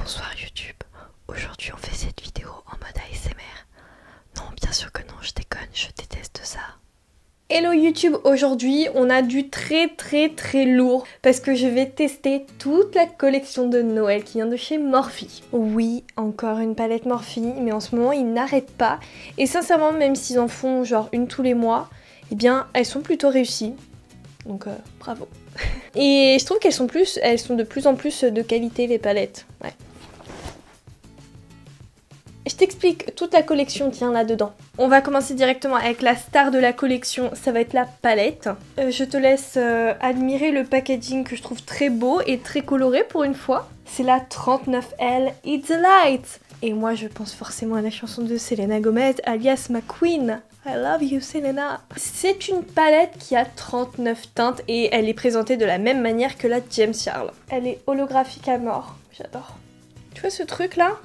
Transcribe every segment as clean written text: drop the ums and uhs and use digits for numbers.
Bonsoir YouTube, aujourd'hui on fait cette vidéo en mode ASMR. Non, bien sûr que non, je déconne, je déteste ça. Hello YouTube, aujourd'hui on a du très lourd parce que je vais tester toute la collection de Noël qui vient de chez Morphe. Oui, encore une palette Morphe, mais en ce moment ils n'arrêtent pas et sincèrement même s'ils en font genre une tous les mois, eh bien elles sont plutôt réussies, donc bravo. Et je trouve qu'elles sont de plus en plus de qualité les palettes, ouais. Je t'explique, toute la collection tient là-dedans. On va commencer directement avec la star de la collection, ça va être la palette. Je te laisse admirer le packaging que je trouve très beau et très coloré pour une fois. C'est la 39L It's a Light. Et moi je pense forcément à la chanson de Selena Gomez, alias McQueen. I love you Selena. C'est une palette qui a 39 teintes et elle est présentée de la même manière que la James Charles. Elle est holographique à mort, j'adore. Tu vois ce truc là ?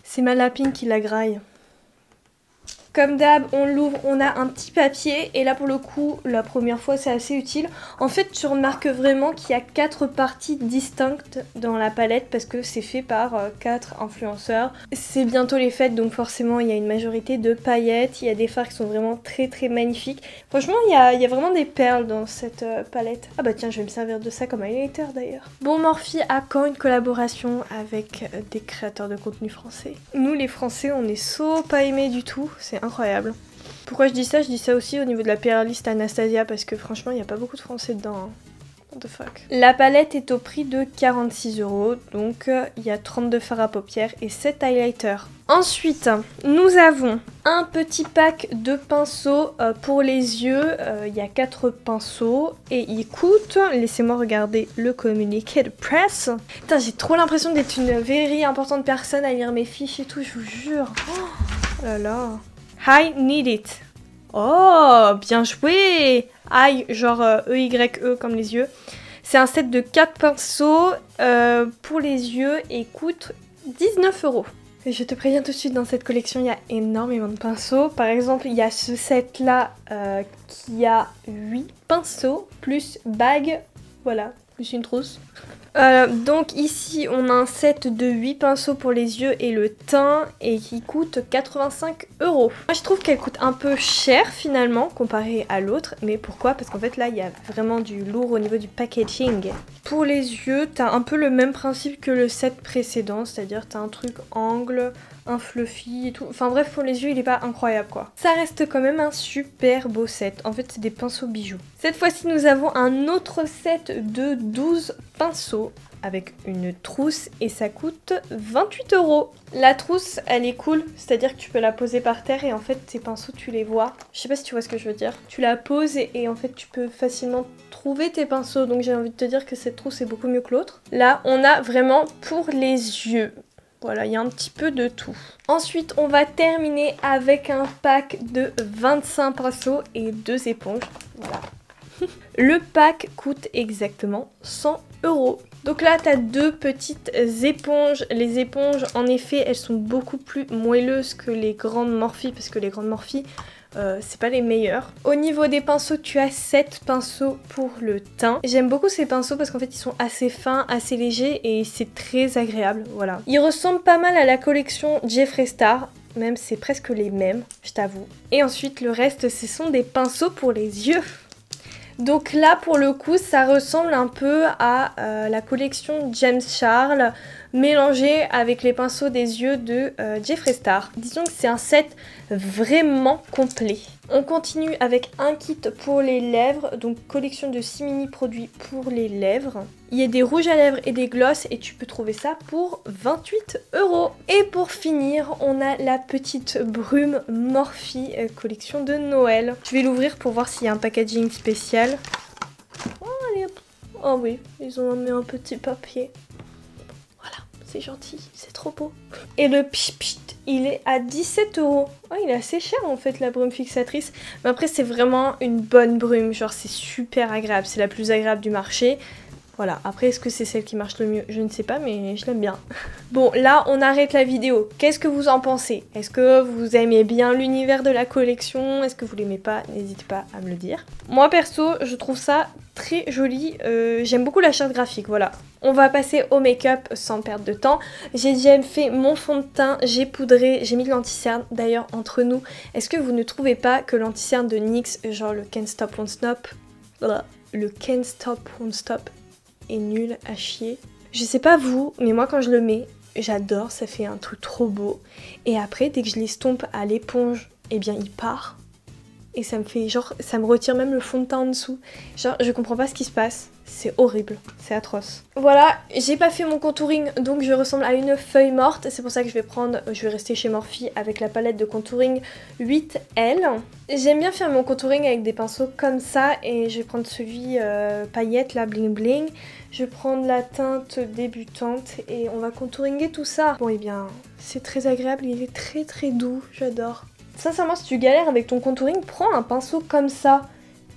C'est ma lapine qui la graille. Comme d'hab, on l'ouvre, on a un petit papier et là pour le coup, la première fois c'est assez utile. En fait, tu remarques vraiment qu'il y a 4 parties distinctes dans la palette parce que c'est fait par 4 influenceurs. C'est bientôt les fêtes donc forcément il y a une majorité de paillettes, il y a des fards qui sont vraiment très magnifiques. Franchement, il y a vraiment des perles dans cette palette. Ah bah tiens, je vais me servir de ça comme highlighter d'ailleurs. Bon, Morphe a quand une collaboration avec des créateurs de contenu français. Nous les Français, on est pas aimés du tout, c'est incroyable. Pourquoi je dis ça? Je dis ça aussi au niveau de la PR liste Anastasia parce que franchement il n'y a pas beaucoup de français dedans. Hein. What the fuck. La palette est au prix de 46 €, donc il y a 32 fards à paupières et 7 highlighters. Ensuite, nous avons un petit pack de pinceaux pour les yeux. Il y a 4 pinceaux et ils coûtent, laissez-moi regarder le communiqué de presse. Putain, j'ai trop l'impression d'être une very importante personne à lire mes fiches et tout, je vous jure. Oh là là. I need it. Oh, bien joué. I, genre E-Y-E comme les yeux. C'est un set de 4 pinceaux pour les yeux et coûte 19 €. Et je te préviens tout de suite, dans cette collection, il y a énormément de pinceaux. Par exemple, il y a ce set-là qui a 8 pinceaux, plus bague, voilà, plus une trousse. Donc ici on a un set de 8 pinceaux pour les yeux et le teint et qui coûte 85 €. Moi je trouve qu'elle coûte un peu cher finalement comparé à l'autre, mais pourquoi? Parce qu'en fait là il y a vraiment du lourd au niveau du packaging. Pour les yeux t'as un peu le même principe que le set précédent, c'est-à-dire t'as un truc angle, un fluffy et tout. Enfin bref, pour les yeux il est pas incroyable quoi. Ça reste quand même un super beau set. En fait c'est des pinceaux bijoux. Cette fois-ci nous avons un autre set de 12 pinceaux avec une trousse et ça coûte 28 €. La trousse elle est cool, c'est-à-dire que tu peux la poser par terre et en fait tes pinceaux tu les vois. Je sais pas si tu vois ce que je veux dire. Tu la poses et en fait tu peux facilement trouver tes pinceaux, donc j'ai envie de te dire que cette trousse est beaucoup mieux que l'autre. Là on a vraiment pour les yeux. Voilà, il y a un petit peu de tout. Ensuite, on va terminer avec un pack de 25 pinceaux et 2 éponges. Voilà. Le pack coûte exactement 100 €. Donc là, tu as 2 petites éponges. Les éponges, en effet, elles sont beaucoup plus moelleuses que les grandes Morphe parce que les grandes Morphe, c'est pas les meilleurs. Au niveau des pinceaux, tu as 7 pinceaux pour le teint. J'aime beaucoup ces pinceaux parce qu'en fait ils sont assez fins, assez légers et c'est très agréable, voilà. Ils ressemblent pas mal à la collection Jeffree Star, même c'est presque les mêmes, je t'avoue. Et ensuite le reste, ce sont des pinceaux pour les yeux. Donc là pour le coup ça ressemble un peu à la collection James Charles mélangée avec les pinceaux des yeux de Jeffree Star. Disons que c'est un set vraiment complet. On continue avec un kit pour les lèvres, donc collection de 6 mini produits pour les lèvres. Il y a des rouges à lèvres et des glosses et tu peux trouver ça pour 28 €. Et pour finir, on a la petite brume Morphe collection de Noël. Je vais l'ouvrir pour voir s'il y a un packaging spécial. Oh, allez hop. Oh oui, ils ont mis un petit papier. Voilà, c'est gentil, c'est trop beau. Et le pchit, il est à 17 €. Oh, il est assez cher en fait la brume fixatrice. Mais après c'est vraiment une bonne brume, genre c'est super agréable, c'est la plus agréable du marché. Voilà, après est-ce que c'est celle qui marche le mieux? Je ne sais pas mais je l'aime bien. Bon là on arrête la vidéo, qu'est-ce que vous en pensez? Est-ce que vous aimez bien l'univers de la collection? Est-ce que vous l'aimez pas? N'hésitez pas à me le dire. Moi perso je trouve ça très joli, j'aime beaucoup la charte graphique, voilà. On va passer au make-up sans perdre de temps. J'ai déjà fait mon fond de teint, j'ai poudré, j'ai mis de l'anti-cerne. D'ailleurs, entre nous, est-ce que vous ne trouvez pas que l'anti-cerne de NYX, genre le Can't Stop Won't Stop, est nul à chier? Je sais pas vous, mais moi quand je le mets, j'adore, ça fait un truc trop beau. Et après, dès que je l'estompe à l'éponge, eh bien il part. Et ça me fait genre, ça me retire même le fond de teint en dessous. Genre, je comprends pas ce qui se passe. C'est horrible, c'est atroce. Voilà, j'ai pas fait mon contouring, donc je ressemble à une feuille morte. C'est pour ça que je vais rester chez Morphe avec la palette de contouring 8L. J'aime bien faire mon contouring avec des pinceaux comme ça, et je vais prendre celui paillette, là, bling bling. Je vais prendre la teinte débutante et on va contouringuer tout ça. Bon, et bien, c'est très agréable, il est très très doux, j'adore. Sincèrement, si tu galères avec ton contouring, prends un pinceau comme ça.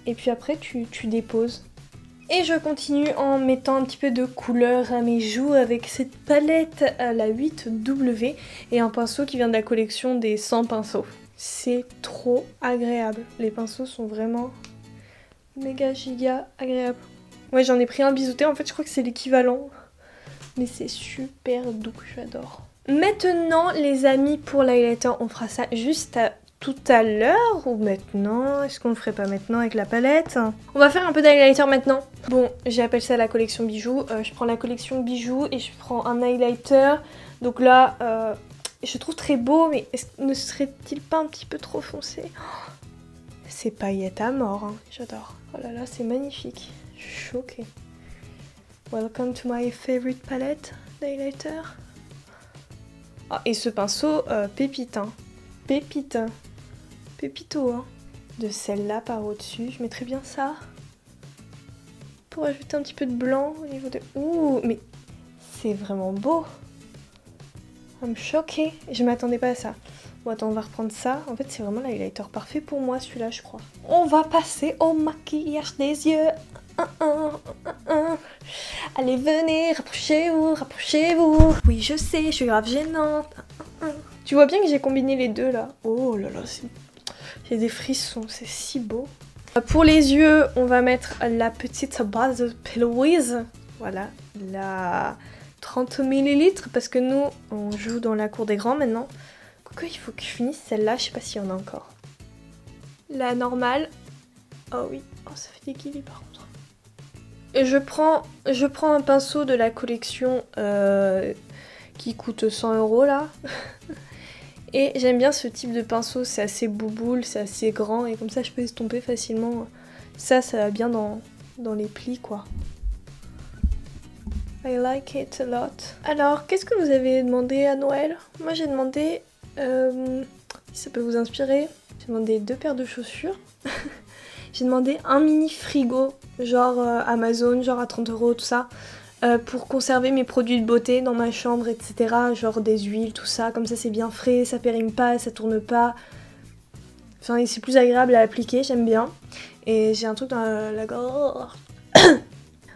Et puis après, tu déposes. Et je continue en mettant un petit peu de couleur à mes joues avec cette palette à la 8W et un pinceau qui vient de la collection des 100 pinceaux. C'est trop agréable. Les pinceaux sont vraiment méga giga agréables. Ouais, j'en ai pris un biseauté, en fait je crois que c'est l'équivalent. Mais c'est super doux, j'adore. Maintenant les amis, pour l'highlighter, on fera ça juste tout à l'heure ou maintenant? Est-ce qu'on le ferait pas maintenant avec la palette? On va faire un peu d'highlighter maintenant. Bon, j'appelle ça la collection bijoux. Je prends la collection bijoux et je prends un highlighter. Donc là, je trouve très beau, mais ne serait-il pas un petit peu trop foncé? C'est paillettes à mort, hein. J'adore. Oh là là, c'est magnifique. Je suis choquée. Welcome to my favorite palette d'highlighter. Ah, et ce pinceau, pépite, hein. Pépite. Pépito, hein. De celle-là par au-dessus, je mettrais bien ça. Pour ajouter un petit peu de blanc au niveau de... Ouh, mais c'est vraiment beau. I'm choquée. Je m'attendais pas à ça. Bon, attends, on va reprendre ça. En fait, c'est vraiment l'highlighter parfait pour moi, celui-là, je crois. On va passer au maquillage des yeux. Allez, venez, rapprochez-vous, rapprochez-vous. Oui, je sais, je suis grave gênante. Tu vois bien que j'ai combiné les deux, là. Oh là là, j'ai des frissons, c'est si beau. Pour les yeux, on va mettre la petite base de Pillowiz. Voilà, la 30 ml, parce que nous, on joue dans la cour des grands maintenant. Quoique, il faut que je finisse celle-là, je sais pas s'il y en a encore. La normale. Oh oui, oh, ça fait des guillis par contre. Et je prends un pinceau de la collection qui coûte 100 € là. Et j'aime bien ce type de pinceau, c'est assez bouboule, c'est assez grand et comme ça je peux estomper facilement. Ça va bien dans les plis quoi. I like it a lot. Alors, qu'est-ce que vous avez demandé à Noël? Moi j'ai demandé, si ça peut vous inspirer, j'ai demandé 2 paires de chaussures. J'ai demandé un mini frigo, genre Amazon, genre à 30 € tout ça. Pour conserver mes produits de beauté dans ma chambre, etc. Genre des huiles, tout ça. Comme ça c'est bien frais, ça périme pas, ça tourne pas. Enfin, c'est plus agréable à appliquer, j'aime bien. Et j'ai un truc dans la gorge.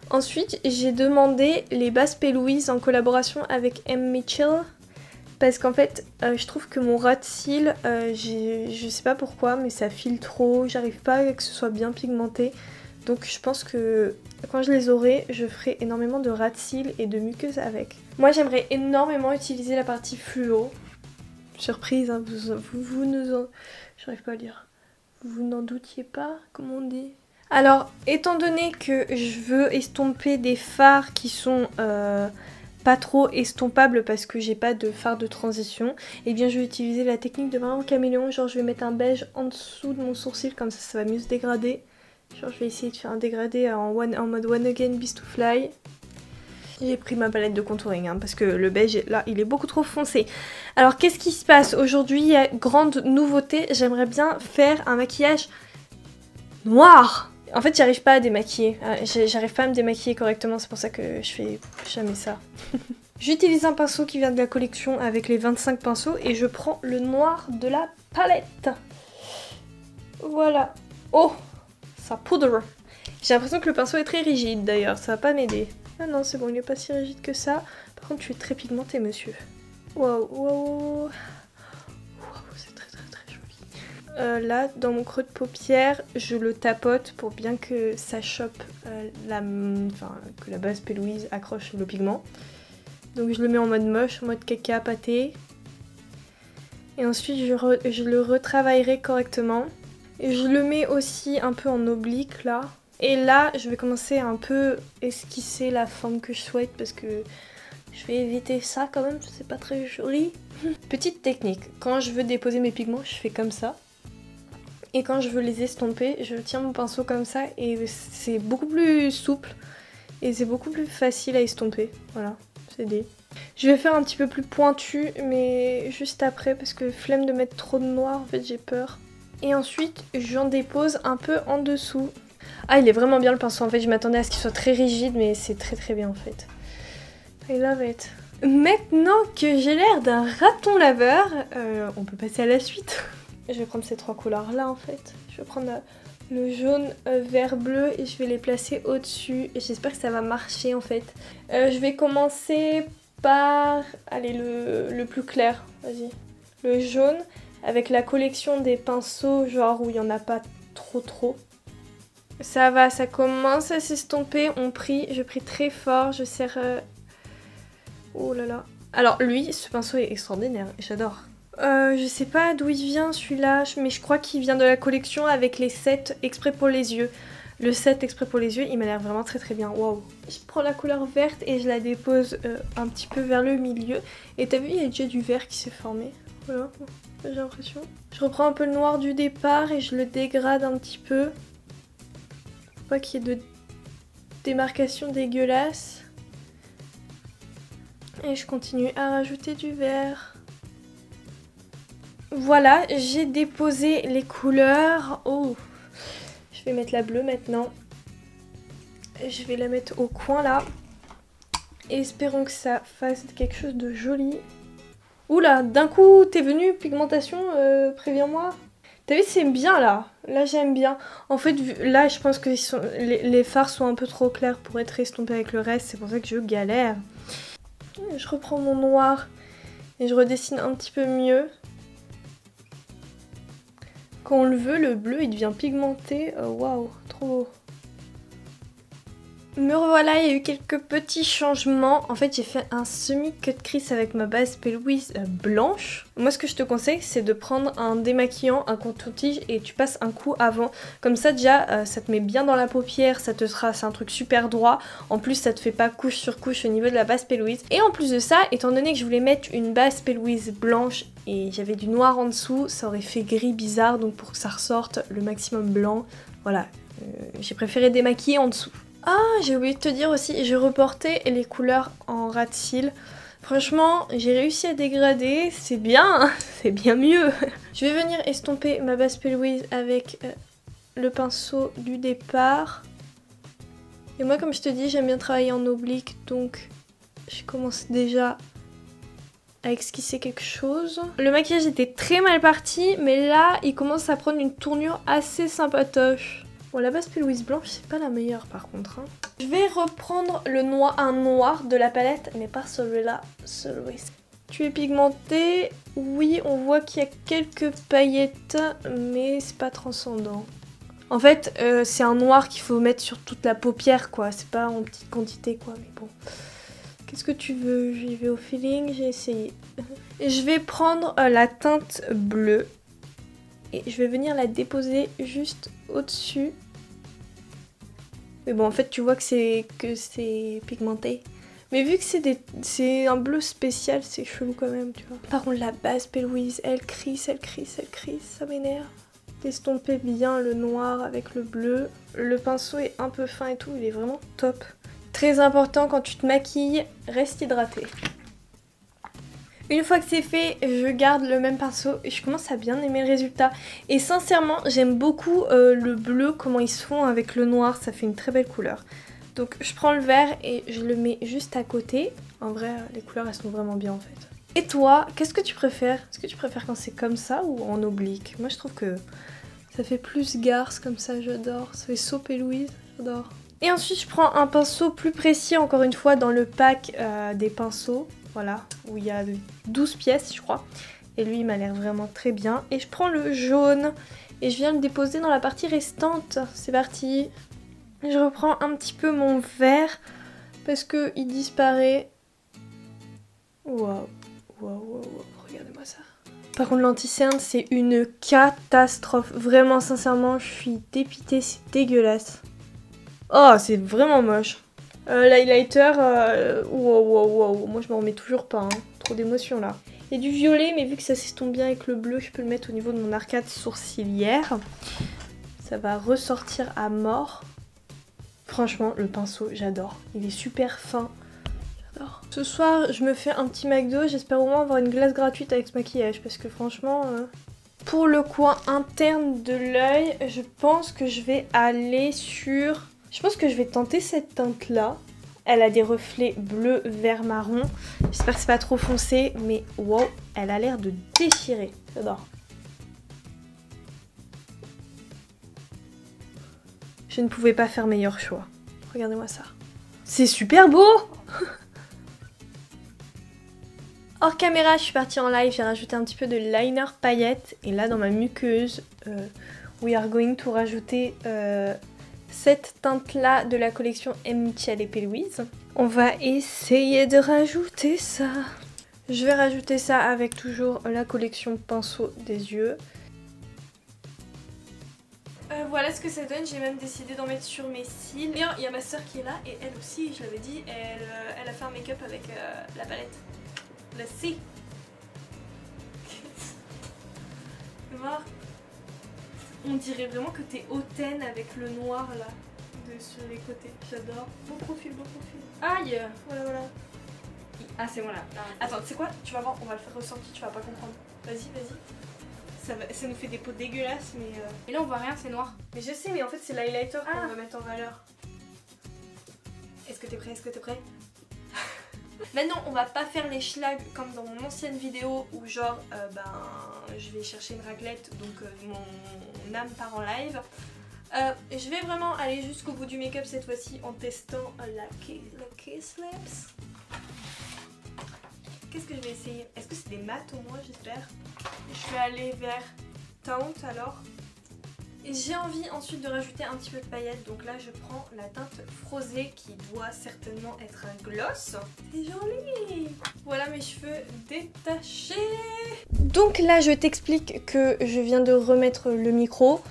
Ensuite, j'ai demandé les bases P. en collaboration avec M. Mitchell. Parce qu'en fait, je trouve que mon ras de cils, je sais pas pourquoi, mais ça file trop. J'arrive pas à que ce soit bien pigmenté. Donc je pense que quand je les aurai, je ferai énormément de ras de cils et de muqueuse avec. Moi j'aimerais énormément utiliser la partie fluo. Surprise, hein, vous nous en... J'arrive pas à lire. Vous n'en doutiez pas, comme on dit. Alors, étant donné que je veux estomper des fards qui sont pas trop estompables parce que j'ai pas de fard de transition, et bien je vais utiliser la technique de vraiment caméléon. Genre je vais mettre un beige en dessous de mon sourcil, comme ça va mieux se dégrader. Genre je vais essayer de faire un dégradé en mode One Again Beast to Fly. J'ai pris ma palette de contouring hein, parce que le beige là il est beaucoup trop foncé. Alors qu'est-ce qui se passe aujourd'hui? Il y a grande nouveauté, j'aimerais bien faire un maquillage noir. En fait j'arrive pas à démaquiller, j'arrive pas à me démaquiller correctement, c'est pour ça que je fais jamais ça. J'utilise un pinceau qui vient de la collection avec les 25 pinceaux et je prends le noir de la palette. Voilà. Oh, ça poudre. J'ai l'impression que le pinceau est très rigide d'ailleurs, ça va pas m'aider. Ah non, c'est bon, il est pas si rigide que ça. Par contre, tu es très pigmenté, monsieur. Waouh, waouh. Waouh, c'est très très très là, dans mon creux de paupière, je le tapote pour bien que ça chope, que la base P. Louise accroche le pigment. Donc je le mets en mode moche, en mode caca pâté. Et ensuite je le retravaillerai correctement. Et je le mets aussi un peu en oblique là. Et là, je vais commencer à un peu esquisser la forme que je souhaite parce que je vais éviter ça quand même, c'est pas très joli. Petite technique, quand je veux déposer mes pigments, je fais comme ça. Et quand je veux les estomper, je tiens mon pinceau comme ça et c'est beaucoup plus souple. Et c'est beaucoup plus facile à estomper. Voilà, c'est dit. Je vais faire un petit peu plus pointu, mais juste après parce que flemme de mettre trop de noir, en fait j'ai peur. Et ensuite, j'en dépose un peu en dessous. Ah, il est vraiment bien le pinceau, en fait je m'attendais à ce qu'il soit très rigide, mais c'est très bien en fait. I love it. Maintenant que j'ai l'air d'un raton laveur, on peut passer à la suite. Je vais prendre ces trois couleurs là en fait. Je vais prendre le jaune, vert, bleu et je vais les placer au-dessus. Et j'espère que ça va marcher en fait. Je vais commencer par, allez, le plus clair, vas-y. Le jaune avec la collection des pinceaux genre où il n'y en a pas trop. Ça va, ça commence à s'estomper. Je prie très fort, je serre... Oh là là. Alors lui, ce pinceau est extraordinaire, j'adore. Je sais pas d'où il vient celui-là, mais je crois qu'il vient de la collection avec les sets exprès pour les yeux. Le set exprès pour les yeux, il m'a l'air vraiment très bien. Waouh. Je prends la couleur verte et je la dépose un petit peu vers le milieu. Et t'as vu, il y a déjà du vert qui s'est formé. Voilà, j'ai l'impression. Je reprends un peu le noir du départ et je le dégrade un petit peu. Faut pas qu'il y ait de démarcation dégueulasse. Et je continue à rajouter du vert. Voilà, j'ai déposé les couleurs. Oh, je vais mettre la bleue maintenant. Je vais la mettre au coin là. Et espérons que ça fasse quelque chose de joli. Oula, d'un coup, t'es venu, pigmentation, préviens-moi. T'as vu, c'est bien là. Là, j'aime bien. En fait, là, je pense que les fards sont un peu trop clairs pour être estompés avec le reste. C'est pour ça que je galère. Je reprends mon noir et je redessine un petit peu mieux. Quand on le veut, le bleu il devient pigmenté. Waouh, trop beau. Me revoilà, il y a eu quelques petits changements. En fait, j'ai fait un semi-cut crease avec ma base P. Louise blanche. Moi, ce que je te conseille, c'est de prendre un démaquillant, un contour-tige et tu passes un coup avant. Comme ça, déjà, ça te met bien dans la paupière, c'est un truc super droit. En plus, ça te fait pas couche sur couche au niveau de la base P. Louise. Et en plus de ça, étant donné que je voulais mettre une base P. Louise blanche et j'avais du noir en dessous, ça aurait fait gris bizarre. Donc pour que ça ressorte le maximum blanc, voilà, j'ai préféré démaquiller en dessous. Ah, j'ai oublié de te dire aussi, j'ai reporté les couleurs en ras de cils. Franchement, j'ai réussi à dégrader, c'est bien, c'est bien mieux. Je vais venir estomper ma base P. Louise avec le pinceau du départ. Et moi, comme je te dis, j'aime bien travailler en oblique, donc je commence déjà à esquisser quelque chose. Le maquillage était très mal parti, mais là, il commence à prendre une tournure assez sympatoche. Bon, la base P. Louise blanche, c'est pas la meilleure par contre. Hein. Je vais reprendre un noir de la palette, mais pas celui-là, celui-ci. Tu es pigmenté, oui, on voit qu'il y a quelques paillettes, mais c'est pas transcendant. En fait, c'est un noir qu'il faut mettre sur toute la paupière, quoi. C'est pas en petite quantité, quoi, mais bon. Qu'est-ce que tu veux? J'y vais au feeling, j'ai essayé. Et je vais prendre la teinte bleue. Et je vais venir la déposer juste au-dessus. Mais bon, en fait, tu vois que c'est pigmenté. Mais vu que c'est un bleu spécial, c'est chelou quand même, tu vois. Par contre, la base P. Louise, elle crisse, ça m'énerve. D'estomper bien le noir avec le bleu. Le pinceau est un peu fin et tout, il est vraiment top. Très important, quand tu te maquilles, reste hydraté. Une fois que c'est fait, je garde le même pinceau et je commence à bien aimer le résultat. Et sincèrement, j'aime beaucoup le bleu, comment ils se font avec le noir, ça fait une très belle couleur. Donc je prends le vert et je le mets juste à côté. En vrai, les couleurs elles sont vraiment bien en fait. Et toi, qu'est-ce que tu préfères? Est-ce que tu préfères quand c'est comme ça ou en oblique? Moi je trouve que ça fait plus garce comme ça, j'adore. Ça fait So P. Louise, j'adore. Et ensuite je prends un pinceau plus précis, encore une fois, dans le pack des pinceaux. Voilà, où il y a 12 pièces je crois. et lui il m'a l'air vraiment très bien. Et je prends le jaune et je viens le déposer dans la partie restante. C'est parti. Je reprends un petit peu mon vert parce que il disparaît. Waouh, waouh, regardez-moi ça. Par contre l'anti-cerne c'est une catastrophe. Vraiment sincèrement je suis dépitée, c'est dégueulasse. Oh c'est vraiment moche. L'highlighter, wow, moi je m'en remets toujours pas, hein. Trop d'émotion là. Il y a du violet mais vu que ça s'estompe bien avec le bleu je peux le mettre au niveau de mon arcade sourcilière. Ça va ressortir à mort. Franchement le pinceau j'adore, il est super fin. Ce soir, je me fais un petit McDo. J'espère au moins avoir une glace gratuite avec ce maquillage. Parce que franchement, pour le coin interne de l'œil, je pense que je vais aller sur... Je pense que je vais tenter cette teinte-là. Elle a des reflets bleu, vert, marron. J'espère que c'est pas trop foncé. Mais wow, elle a l'air de déchirer. J'adore. Je ne pouvais pas faire meilleur choix. Regardez-moi ça. C'est super beau. Hors caméra, je suis partie en live, j'ai rajouté un petit peu de liner paillettes. Et là, dans ma muqueuse, we are going to rajouter cette teinte-là de la collection M. Michel et P. Louise. On va essayer de rajouter ça. Je vais rajouter ça avec toujours la collection pinceau des yeux. Voilà ce que ça donne, j'ai même décidé d'en mettre sur mes cils. D'ailleurs, il y a ma soeur qui est là et elle aussi, je l'avais dit, elle a fait un make-up avec la palette. La C. Voir. On dirait vraiment que t'es hautaine avec le noir là sur les côtés. J'adore. Bon profil, bon profil. Aïe. Voilà. Ah c'est bon là. Attends, tu sais quoi? Tu vas voir, on va le faire ressortir, tu vas pas comprendre. Vas-y. Ça nous fait des peaux dégueulasses mais... Et là on voit rien, c'est noir. Mais je sais, mais en fait c'est l'highlighter qu'on va mettre en valeur. Est-ce que t'es prêt? Maintenant on va pas faire les schlags comme dans mon ancienne vidéo où genre je vais chercher une raclette donc mon âme part en live. Je vais vraiment aller jusqu'au bout du make-up cette fois-ci en testant la Kiss Lips. Qu'est-ce que je vais essayer? Est-ce que c'est des mattes au moins, j'espère? Je vais aller vers Taunt alors. Et j'ai envie ensuite de rajouter un petit peu de paillettes, donc là je prends la teinte Frosée qui doit certainement être un gloss. C'est joli! Voilà mes cheveux détachés. Donc là je t'explique que je viens de remettre le micro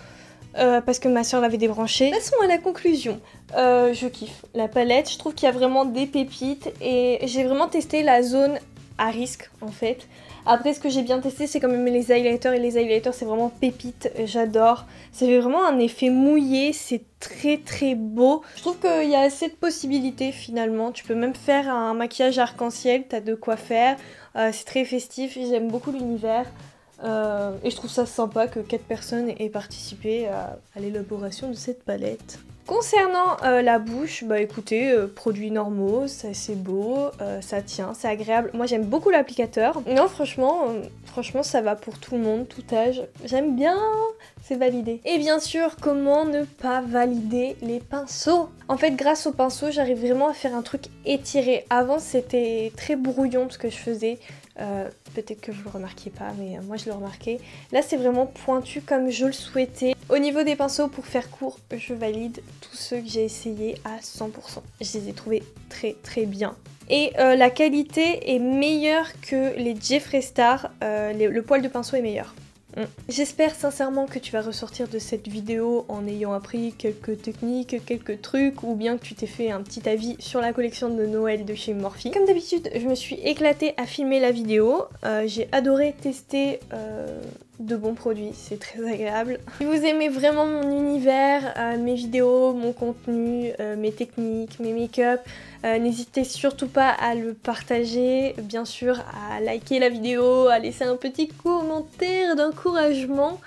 parce que ma soeur l'avait débranché. Passons à la conclusion. Je kiffe la palette, je trouve qu'il y a vraiment des pépites et j'ai vraiment testé la zone à risque en fait. Après ce que j'ai bien testé c'est quand même les highlighters et les highlighters c'est vraiment pépite, j'adore. Ça fait vraiment un effet mouillé, c'est très beau. Je trouve qu'il y a assez de possibilités finalement, tu peux même faire un maquillage arc-en-ciel, t'as de quoi faire. C'est très festif, j'aime beaucoup l'univers. Et je trouve ça sympa que 4 personnes aient participé à l'élaboration de cette palette. Concernant la bouche, bah écoutez, produits normaux, c'est beau, ça tient, c'est agréable. Moi j'aime beaucoup l'applicateur. Non franchement ça va pour tout le monde, tout âge. J'aime bien, c'est validé. Et bien sûr, comment ne pas valider les pinceaux? En fait grâce aux pinceaux, j'arrive vraiment à faire un truc étiré. Avant c'était très brouillon ce que je faisais. Peut-être que vous le remarquiez pas mais moi je le remarquais. Là c'est vraiment pointu comme je le souhaitais. Au niveau des pinceaux pour faire court, je valide tous ceux que j'ai essayés à 100%. Je les ai trouvés très bien. Et la qualité est meilleure que les Jeffree Star, le poil de pinceau est meilleur. J'espère sincèrement que tu vas ressortir de cette vidéo en ayant appris quelques techniques, quelques trucs, ou bien que tu t'es fait un petit avis sur la collection de Noël de chez Morphe. Comme d'habitude, je me suis éclatée à filmer la vidéo. J'ai adoré tester de bons produits, c'est très agréable. Si vous aimez vraiment mon univers, mes vidéos, mon contenu, mes techniques, mes make-up, n'hésitez surtout pas à le partager, bien sûr à liker la vidéo, à laisser un petit commentaire d'encouragement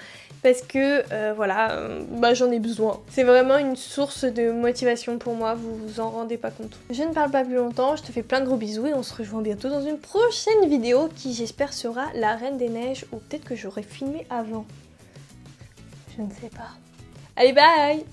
parce que voilà, j'en ai besoin. C'est vraiment une source de motivation pour moi, vous vous en rendez pas compte. Je ne parle pas plus longtemps, je te fais plein de gros bisous et on se rejoint bientôt dans une prochaine vidéo qui j'espère sera la Reine des Neiges ou peut-être que j'aurai filmé avant. Je ne sais pas. Allez bye!